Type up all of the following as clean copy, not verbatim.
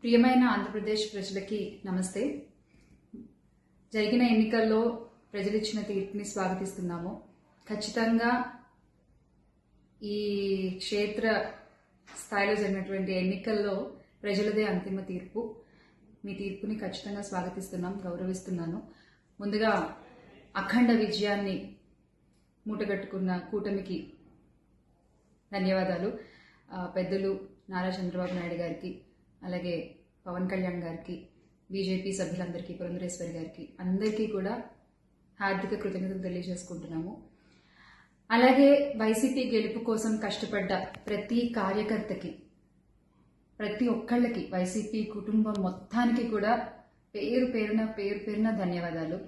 ప్రియమైన ఆంధ్రప్రదేశ్ ప్రజలకి నమస్తే. జరిగిన ఎన్నికల్లో ప్రజలు ఇచ్చిన తీర్పుని స్వాగతిస్తున్నాము. ఖచ్చితంగా ఈ క్షేత్ర స్థాయిలో జరిగినటువంటి ఎన్నికల్లో ప్రజలదే అంతిమ తీర్పు. మీ తీర్పుని ఖచ్చితంగా స్వాగతిస్తున్నాం, గౌరవిస్తున్నాను. ముందుగా అఖండ విజయాన్ని మూటగట్టుకున్న కూటమికి ధన్యవాదాలు. పెద్దలు నారా చంద్రబాబు నాయుడు గారికి, అలాగే పవన్ కళ్యాణ్ గారికి, బీజేపీ సభ్యులందరికీ, పురంధరేశ్వరి గారికి అందరికీ కూడా హార్దిక కృతజ్ఞతలు తెలియజేసుకుంటున్నాము. అలాగే వైసీపీ గెలుపు కోసం కష్టపడ్డ ప్రతి కార్యకర్తకి, ప్రతి ఒక్కళ్ళకి, వైసీపీ కుటుంబం మొత్తానికి కూడా పేరు పేరున ధన్యవాదాలు.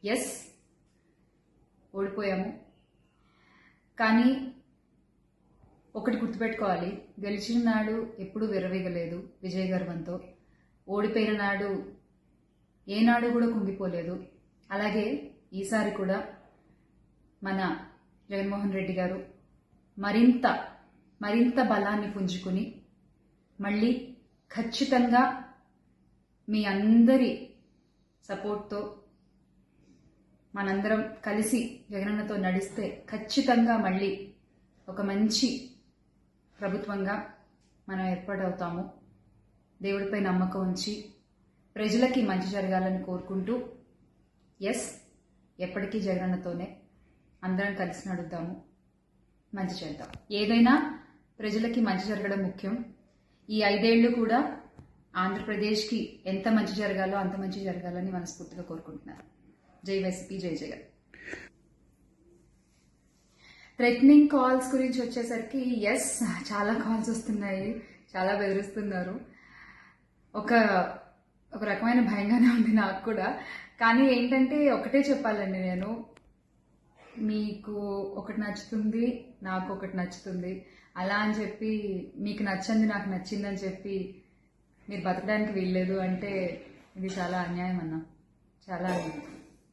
ఎస్, ఓడిపోయాము, కానీ ఒకటి గుర్తుపెట్టుకోవాలి, గెలిచిన నాడు ఎప్పుడూ విర్రవీగలేదు విజయ గర్వంతో. ఓడిపోయిన నాడు ఏనాడు కూడా కుంగిపోలేదు. అలాగే ఈసారి కూడా మన జగన్మోహన్ రెడ్డి గారు మరింత బలాన్ని పుంజుకుని మళ్ళీ ఖచ్చితంగా మీ అందరి సపోర్ట్తో మనందరం కలిసి జగనన్నతో నడిస్తే ఖచ్చితంగా మళ్ళీ ఒక మంచి ప్రభుత్వంగా మనం ఏర్పాటవుతాము. దేవుడిపై నమ్మకం ఉంచి ప్రజలకి మంచి జరగాలని కోరుకుంటూ, ఎస్, ఎప్పటికీ జగనన్నతోనే అందరం కలిసి నడుద్దాము, మంచి చేద్దాం. ఏదైనా ప్రజలకి మంచి జరగడం ముఖ్యం. ఈ 5 ఏళ్ళు కూడా ఆంధ్రప్రదేశ్కి ఎంత మంచి జరగాలో అంత మంచి జరగాలని మనస్ఫూర్తిగా కోరుకుంటున్నాను. జై వైసీపీ, జై జగన్. థ్రెటనింగ్ కాల్స్ గురించి వచ్చేసరికి, ఎస్, చాలా కాల్స్ వస్తున్నాయి, చాలా బెదిరిస్తున్నారు. ఒక రకమైన భయంగానే ఉంది నాకు కూడా. కానీ ఏంటంటే ఒకటే చెప్పాలండి, నేను మీకు ఒకటి నచ్చుతుంది, నాకు ఒకటి నచ్చుతుంది, అలా అని చెప్పి మీకు నచ్చింది నాకు నచ్చిందని చెప్పి మీరు బతకడానికి వీల్లేదు అంటే ఇది చాలా అన్యాయం అన్న, చాలా అన్యాయం.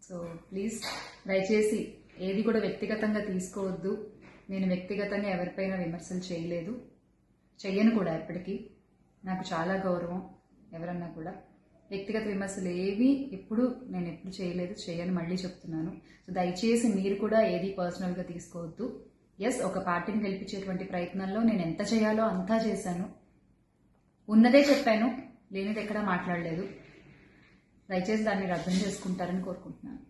సో ప్లీజ్, దయచేసి ఏది కూడా వ్యక్తిగతంగా తీసుకోవద్దు. నేను వ్యక్తిగతంగా ఎవరిపైన విమర్శలు చేయలేదు, చెయ్యను కూడా. ఎప్పటికీ నాకు చాలా గౌరవం. ఎవరన్నా కూడా వ్యక్తిగత విమర్శలు ఏవి నేను ఎప్పుడు చేయలేదు, చేయని మళ్ళీ చెప్తున్నాను. సో దయచేసి మీరు కూడా ఏది పర్సనల్గా తీసుకోవద్దు. ఎస్, ఒక పార్టీని గెలిపించేటువంటి ప్రయత్నంలో నేను ఎంత చేయాలో అంతా చేశాను, ఉన్నదే చెప్పాను, లేనిది ఎక్కడా మాట్లాడలేదు. దయచేసి దాన్ని మీరు అర్థం చేసుకుంటారని కోరుకుంటున్నాను.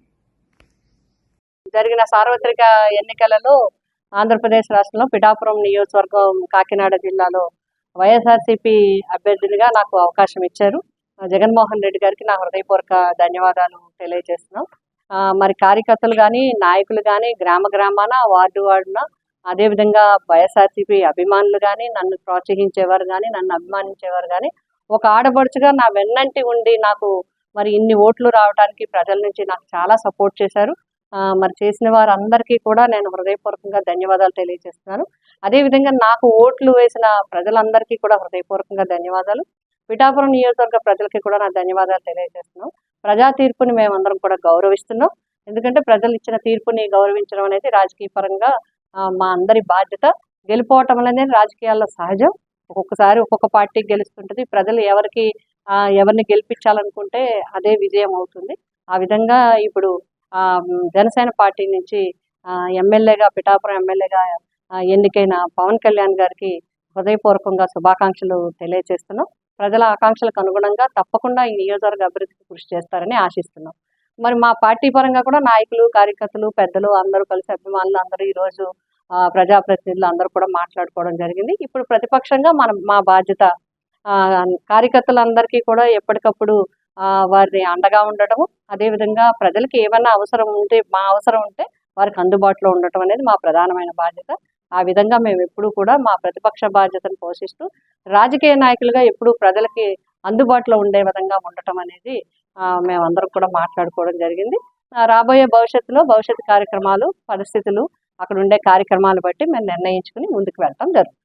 జరిగిన సార్వత్రిక ఎన్నికలలో ఆంధ్రప్రదేశ్ రాష్ట్రంలో పిఠాపురం నియోజకవర్గం, కాకినాడ జిల్లాలో వైఎస్ఆర్సీపీ అభ్యర్థినిగా నాకు అవకాశం ఇచ్చారు. జగన్మోహన్ రెడ్డి గారికి నా హృదయపూర్వక ధన్యవాదాలు తెలియజేస్తున్నాం. మరి కార్యకర్తలు కానీ, నాయకులు కానీ, గ్రామాన, వార్డున, అదేవిధంగా వైఎస్ఆర్సీపీ అభిమానులు కానీ, నన్ను ప్రోత్సహించేవారు కానీ, నన్ను అభిమానించేవారు కానీ, ఒక ఆడపడుచుగా నా వెన్నంటి ఉండి నాకు మరి ఇన్ని ఓట్లు రావడానికి ప్రజల నుంచి నాకు చాలా సపోర్ట్ చేశారు. మరి చేసిన వారందరికీ కూడా నేను హృదయపూర్వకంగా ధన్యవాదాలు తెలియజేస్తున్నాను. అదేవిధంగా నాకు ఓట్లు వేసిన ప్రజలందరికీ కూడా హృదయపూర్వకంగా ధన్యవాదాలు. పిఠాపురం నియోజకవర్గ ప్రజలకి కూడా నా ధన్యవాదాలు తెలియజేస్తున్నాం. ప్రజా తీర్పుని మేమందరం కూడా గౌరవిస్తున్నాం. ఎందుకంటే ప్రజలు ఇచ్చిన తీర్పుని గౌరవించడం అనేది రాజకీయ పరంగా మా అందరి బాధ్యత. గెలిపోవటం అనేది రాజకీయాల్లో సహజం. ఒక్కొక్కసారి ఒక్కొక్క పార్టీకి గెలుస్తుంటుంది. ప్రజలు ఎవరిని గెలిపించాలనుకుంటే అదే విజయం అవుతుంది. ఆ విధంగా ఇప్పుడు జనసేన పార్టీ నుంచి ఎమ్మెల్యేగా, పిఠాపురం ఎమ్మెల్యేగా ఎన్నికైన పవన్ కళ్యాణ్ గారికి హృదయపూర్వకంగా శుభాకాంక్షలు తెలియజేస్తున్నాం. ప్రజల ఆకాంక్షలకు అనుగుణంగా తప్పకుండా ఈ నియోజకవర్గ అభివృద్ధికి కృషి చేస్తారని ఆశిస్తున్నాం. మరి మా పార్టీ పరంగా కూడా నాయకులు, కార్యకర్తలు, పెద్దలు అందరూ కలిసి, అభిమానులు అందరూ ఈరోజు ప్రజాప్రతినిధులు అందరూ కూడా మాట్లాడుకోవడం జరిగింది. ఇప్పుడు ప్రతిపక్షంగా మా బాధ్యత కార్యకర్తలందరికీ కూడా ఎప్పటికప్పుడు వారిని అండగా ఉండటము, అదేవిధంగా ప్రజలకి ఏమైనా అవసరం ఉంటే, మా అవసరం ఉంటే వారికి అందుబాటులో ఉండటం అనేది మా ప్రధానమైన బాధ్యత. ఆ విధంగా మేము ఎప్పుడూ కూడా మా ప్రతిపక్ష బాధ్యతను పోషిస్తూ రాజకీయ నాయకులుగా ఎప్పుడూ ప్రజలకి అందుబాటులో ఉండే విధంగా ఉండటం అనేది మేమందరం కూడా మాట్లాడుకోవడం జరిగింది. రాబోయే భవిష్యత్తు కార్యక్రమాలు, పరిస్థితులు, అక్కడ ఉండే కార్యక్రమాలు బట్టి మేము నిర్ణయించుకుని ముందుకు వెళ్తాం జరుగుతుంది.